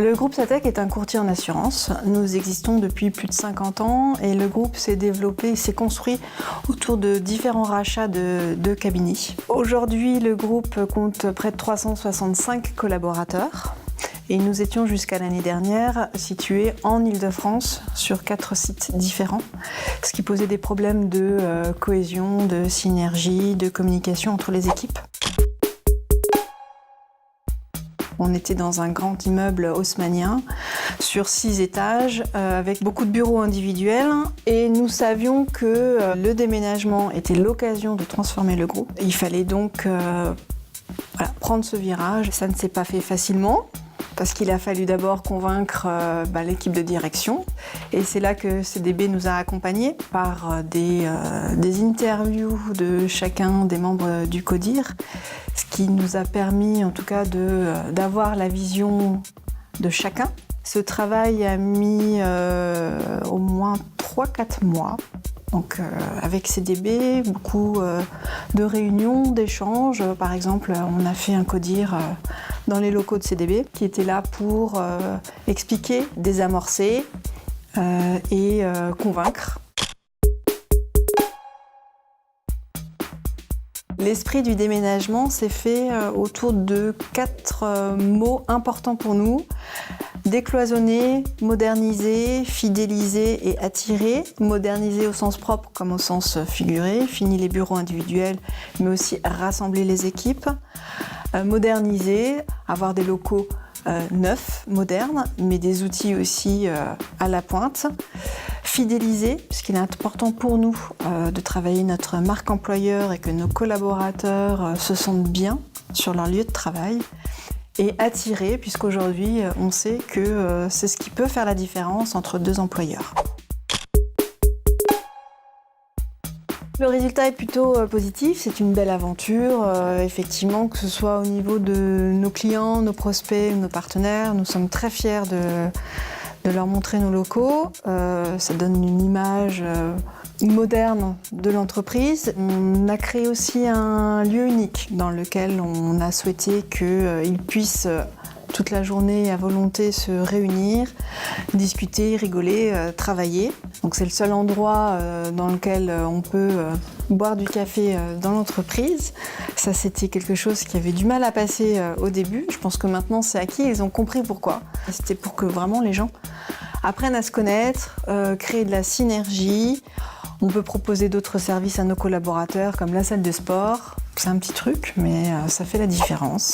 Le groupe Satech est un courtier en assurance. Nous existons depuis plus de 50 ans et le groupe s'est développé, s'est construit autour de différents rachats de cabinets. Aujourd'hui, le groupe compte près de 365 collaborateurs et nous étions jusqu'à l'année dernière situés en Île-de-France sur 4 sites différents, ce qui posait des problèmes de cohésion, de synergie, de communication entre les équipes. On était dans un grand immeuble haussmannien sur 6 étages avec beaucoup de bureaux individuels et nous savions que le déménagement était l'occasion de transformer le groupe. Il fallait donc prendre ce virage. Ça ne s'est pas fait facilement parce qu'il a fallu d'abord convaincre l'équipe de direction et c'est là que CDB nous a accompagnés par des interviews de chacun des membres du CODIR, ce qui nous a permis en tout cas d'avoir la vision de chacun. Ce travail a mis au moins 3-4 mois. Donc avec CDB, beaucoup de réunions, d'échanges. Par exemple, on a fait un CODIR dans les locaux de CDB qui était là pour expliquer, désamorcer et convaincre. L'esprit du déménagement s'est fait autour de 4 mots importants pour nous. Décloisonner, moderniser, fidéliser et attirer. Moderniser au sens propre comme au sens figuré. Fini les bureaux individuels, mais aussi rassembler les équipes. Moderniser, avoir des locaux neufs, modernes, mais des outils aussi à la pointe. Fidéliser, puisqu'il est important pour nous de travailler notre marque employeur et que nos collaborateurs se sentent bien sur leur lieu de travail. Et attirer, puisqu'aujourd'hui, on sait que c'est ce qui peut faire la différence entre 2 employeurs. Le résultat est plutôt positif, c'est une belle aventure. Effectivement, que ce soit au niveau de nos clients, nos prospects, nos partenaires, nous sommes très fiers de leur montrer nos locaux. Ça donne une image moderne de l'entreprise. On a créé aussi un lieu unique dans lequel on a souhaité qu'ils puissent toute la journée à volonté se réunir, discuter, rigoler, travailler. Donc c'est le seul endroit dans lequel on peut boire du café dans l'entreprise. Ça, c'était quelque chose qui avait du mal à passer au début. Je pense que maintenant c'est acquis, ils ont compris pourquoi. C'était pour que vraiment les gens apprennent à se connaître, créer de la synergie. On peut proposer d'autres services à nos collaborateurs comme la salle de sport. C'est un petit truc, mais ça fait la différence.